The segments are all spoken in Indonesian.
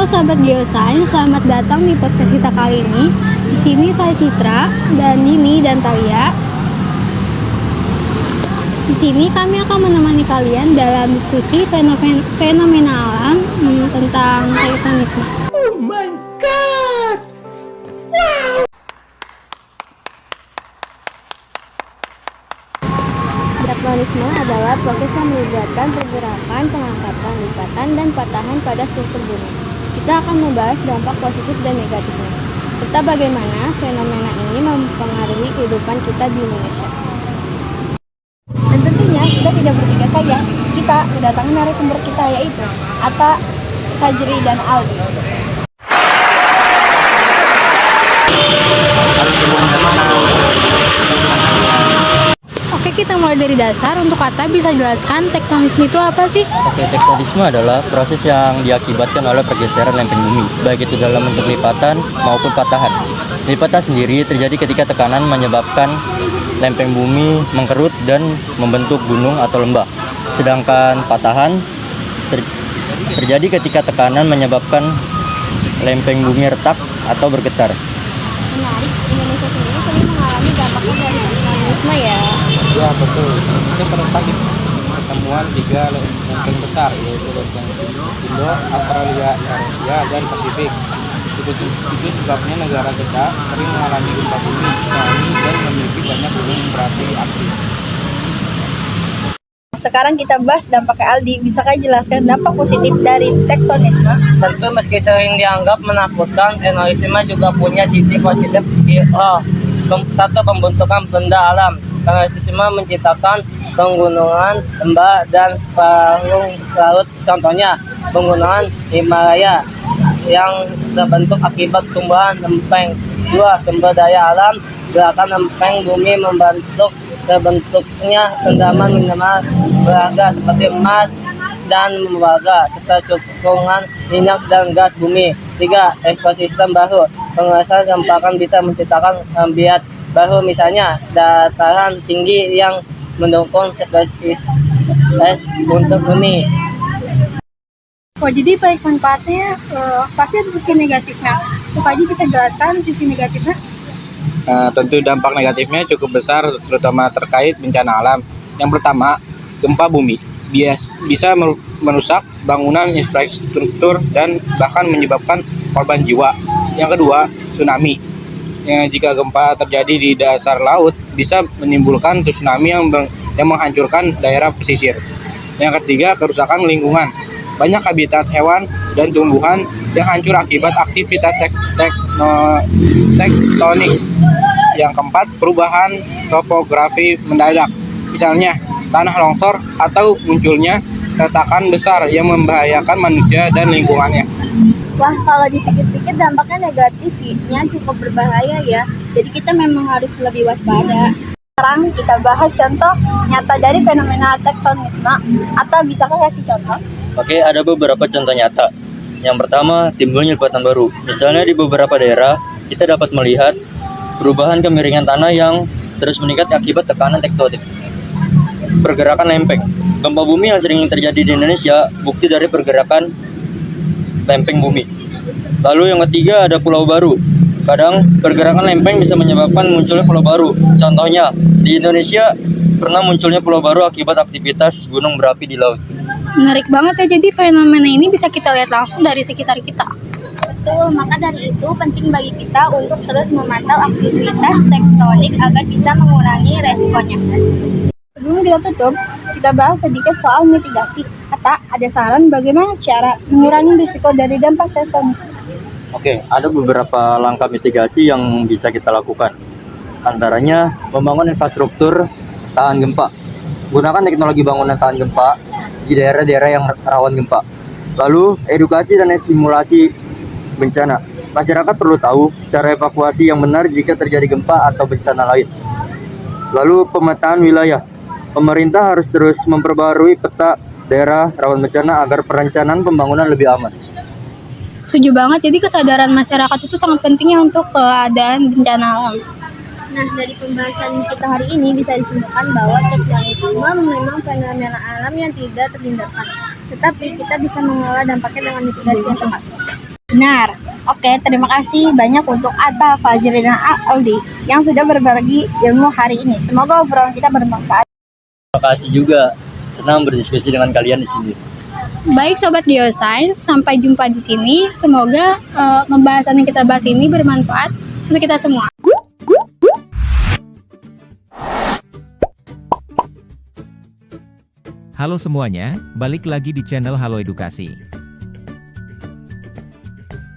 sahabat Geosains, selamat datang di podcast kita kali ini. Di sini saya Citra dan Nini dan Talia. Di sini kami akan menemani kalian dalam diskusi fenomena alam tentang tektonisme. Oh my god! Wow! Tektonisme adalah proses yang melibatkan pergerakan, pengangkatan, lipatan, dan patahan pada struktur bumi. Kita akan membahas dampak positif dan negatifnya, serta bagaimana fenomena ini mempengaruhi kehidupan kita di Indonesia. Dan tentunya kita tidak bertiga saja, kita mendatangi narasumber kita yaitu Atta, Fajri, dan Aldi. Oke, kita mulai dari dasar. Untuk Atta, bisa jelaskan tektonisme itu apa sih? Oke, tektonisme adalah proses yang diakibatkan oleh pergeseran lempeng bumi, baik itu dalam bentuk lipatan maupun patahan. Lipatan sendiri terjadi ketika tekanan menyebabkan lempeng bumi mengkerut dan membentuk gunung atau lembah. Sedangkan patahan terjadi ketika tekanan menyebabkan lempeng bumi retak atau bergetar. Menarik, Indonesia sendiri sering mengalami dampaknya dari tektonisme ya. Ya betul, ini merupakan pertemuan tiga lempeng besar yaitu lempeng Indo, Australia, Eurasia, dan Pasifik. Itu sebabnya negara kita sering mengalami gempa bumi, tsunami, dan memiliki banyak gunung berapi aktif. Sekarang kita bahas dampaknya Aldi. Bisakah jelaskan dampak positif dari tektonisme? Tentu meski sering dianggap menakutkan, tektonisme juga punya sisi positif. Satu, pembentukan benda alam. Tektonisme menciptakan penggunungan, lembah, dan panggung laut. Contohnya, penggunungan Himalaya yang terbentuk akibat tumbuhan lempeng. 2. Sumber daya alam. Gerakan lempeng bumi membentuk terbentuknya rendaman mineral berharga seperti emas dan tembaga serta cekungan minyak dan gas bumi. 3. Ekosistem baru. Pengelolaan rempakan bisa menciptakan habitat baru, misalnya dataran tinggi yang mendukung spesies untuk bumi. Oh, jadi baik manfaatnya pasti ada sisi negatifnya. Pak Haji bisa jelaskan sisi negatifnya? Tentu dampak negatifnya cukup besar, terutama terkait bencana alam. Yang pertama, gempa bumi bisa merusak bangunan, infrastruktur, dan bahkan menyebabkan korban jiwa. Yang kedua, tsunami. Jika gempa terjadi di dasar laut, bisa menimbulkan tsunami yang menghancurkan daerah pesisir. Yang ketiga, kerusakan lingkungan. Banyak habitat hewan dan tumbuhan yang hancur akibat aktivitas tektonik. Yang keempat, perubahan topografi mendadak. Misalnya, tanah longsor atau munculnya retakan besar yang membahayakan manusia dan lingkungannya. Wah, kalau dipikir-pikir dampaknya negatifnya cukup berbahaya ya. Jadi kita memang harus lebih waspada. Sekarang kita bahas contoh nyata dari fenomena tektonisme. Atta, bisakah kasih contoh? Oke, ada beberapa contoh nyata. Yang pertama, timbulnya lipatan baru. Misalnya di beberapa daerah, kita dapat melihat perubahan kemiringan tanah yang terus meningkat akibat tekanan tektonik. Pergerakan lempeng. Gempa bumi yang sering terjadi di Indonesia bukti dari pergerakan lempeng bumi. Lalu yang ketiga ada pulau baru. Kadang pergerakan lempeng bisa menyebabkan munculnya pulau baru. Contohnya, di Indonesia pernah munculnya pulau baru akibat aktivitas gunung berapi di laut. Menarik banget ya, jadi fenomena ini bisa kita lihat langsung dari sekitar kita. Betul, maka dari itu penting bagi kita untuk terus memantau aktivitas tektonik agar bisa mengurangi resikonya. Sebelum kita tutup, kita bahas sedikit soal mitigasi. Atta, ada saran bagaimana cara mengurangi risiko dari dampak tektonisme? Oke, ada beberapa langkah mitigasi yang bisa kita lakukan. Antaranya, membangun infrastruktur tahan gempa. Gunakan teknologi bangunan tahan gempa di daerah-daerah yang rawan gempa. Lalu, edukasi dan simulasi bencana. Masyarakat perlu tahu cara evakuasi yang benar jika terjadi gempa atau bencana lain. Lalu, pemetaan wilayah. Pemerintah harus terus memperbarui peta daerah rawan bencana agar perencanaan pembangunan lebih aman. Setuju banget, jadi kesadaran masyarakat itu sangat pentingnya untuk keadaan bencana alam. Nah, dari pembahasan kita hari ini bisa disimpulkan bahwa tektonisme memang fenomena alam yang tidak terhindarkan. Tetapi kita bisa mengelola dampaknya dengan mitigasi yang tepat. Benar. Oke, terima kasih banyak untuk Atta, Fajri, dan Aldi yang sudah berbagi ilmu hari ini. Semoga obrolan kita bermanfaat. Terima kasih juga. Senang berdiskusi dengan kalian di sini. Baik Sobat Geoscience, sampai jumpa di sini. Semoga pembahasan yang kita bahas ini bermanfaat untuk kita semua. Halo semuanya, balik lagi di channel Halo Edukasi.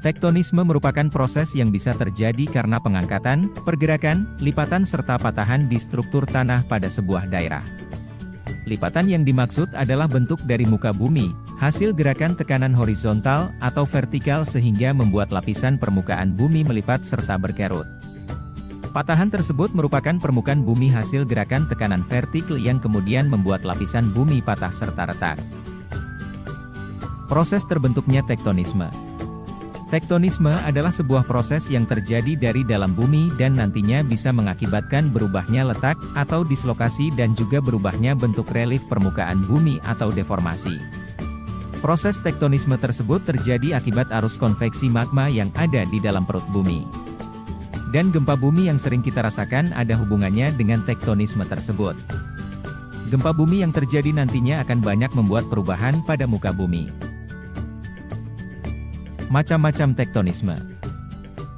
Tektonisme merupakan proses yang bisa terjadi karena pengangkatan, pergerakan, lipatan serta patahan di struktur tanah pada sebuah daerah. Lipatan yang dimaksud adalah bentuk dari muka bumi, hasil gerakan tekanan horizontal atau vertikal sehingga membuat lapisan permukaan bumi melipat serta berkerut. Patahan tersebut merupakan permukaan bumi hasil gerakan tekanan vertikal yang kemudian membuat lapisan bumi patah serta retak. Proses terbentuknya tektonisme. Tektonisme adalah sebuah proses yang terjadi dari dalam bumi dan nantinya bisa mengakibatkan berubahnya letak atau dislokasi dan juga berubahnya bentuk relief permukaan bumi atau deformasi. Proses tektonisme tersebut terjadi akibat arus konveksi magma yang ada di dalam perut bumi. Dan gempa bumi yang sering kita rasakan ada hubungannya dengan tektonisme tersebut. Gempa bumi yang terjadi nantinya akan banyak membuat perubahan pada muka bumi. Macam-macam tektonisme.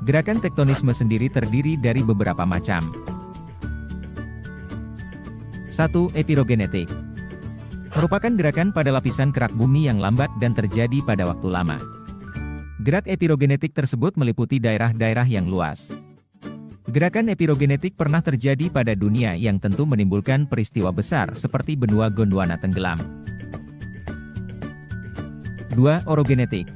Gerakan tektonisme sendiri terdiri dari beberapa macam. 1. Epirogenetik. Merupakan gerakan pada lapisan kerak bumi yang lambat dan terjadi pada waktu lama. Gerak epirogenetik tersebut meliputi daerah-daerah yang luas. Gerakan epirogenetik pernah terjadi pada dunia yang tentu menimbulkan peristiwa besar seperti benua Gondwana tenggelam. 2. Orogenetik.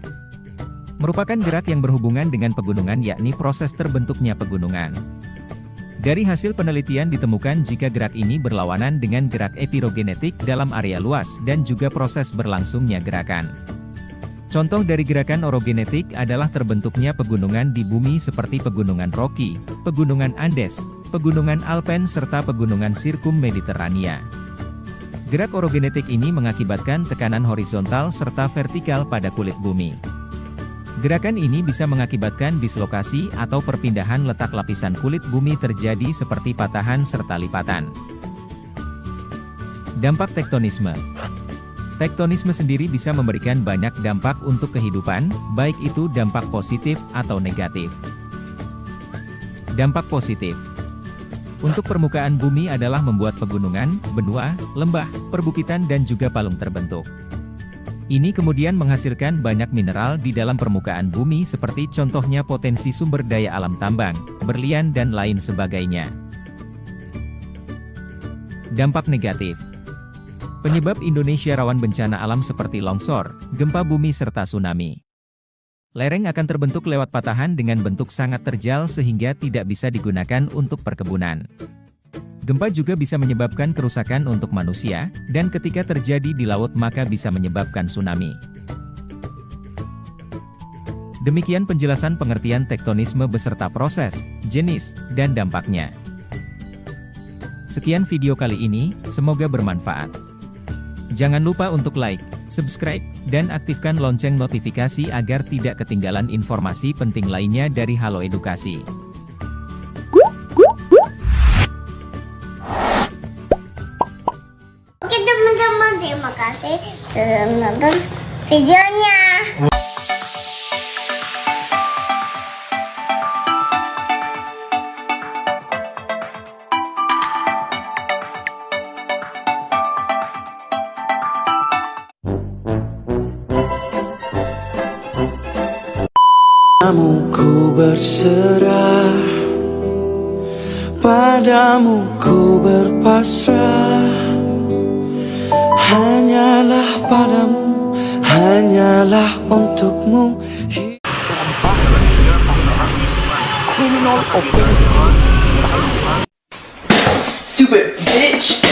Merupakan gerak yang berhubungan dengan pegunungan yakni proses terbentuknya pegunungan. Dari hasil penelitian ditemukan jika gerak ini berlawanan dengan gerak epirogenetik dalam area luas dan juga proses berlangsungnya gerakan. Contoh dari gerakan orogenetik adalah terbentuknya pegunungan di bumi seperti pegunungan Rocky, pegunungan Andes, pegunungan Alpen serta pegunungan Sirkum Mediterania. Gerak orogenetik ini mengakibatkan tekanan horizontal serta vertikal pada kulit bumi. Gerakan ini bisa mengakibatkan dislokasi atau perpindahan letak lapisan kulit bumi terjadi seperti patahan serta lipatan. Dampak tektonisme. Tektonisme sendiri bisa memberikan banyak dampak untuk kehidupan, baik itu dampak positif atau negatif. Dampak positif. Untuk permukaan bumi adalah membuat pegunungan, benua, lembah, perbukitan dan juga palung terbentuk. Ini kemudian menghasilkan banyak mineral di dalam permukaan bumi seperti contohnya potensi sumber daya alam tambang, berlian dan lain sebagainya. Dampak negatif. Penyebab Indonesia rawan bencana alam seperti longsor, gempa bumi serta tsunami. Lereng akan terbentuk lewat patahan dengan bentuk sangat terjal sehingga tidak bisa digunakan untuk perkebunan. Gempa juga bisa menyebabkan kerusakan untuk manusia, dan ketika terjadi di laut maka bisa menyebabkan tsunami. Demikian penjelasan pengertian tektonisme beserta proses, jenis, dan dampaknya. Sekian video kali ini, semoga bermanfaat. Jangan lupa untuk like, subscribe, dan aktifkan lonceng notifikasi agar tidak ketinggalan informasi penting lainnya dari Halo Edukasi. Oke teman-teman, terima kasih sudah menonton videonya. Padamu ku berserah, padamu ku berpasrah. Hanyalah padamu, hanyalah untukmu. Criminal offense. Stupid bitch.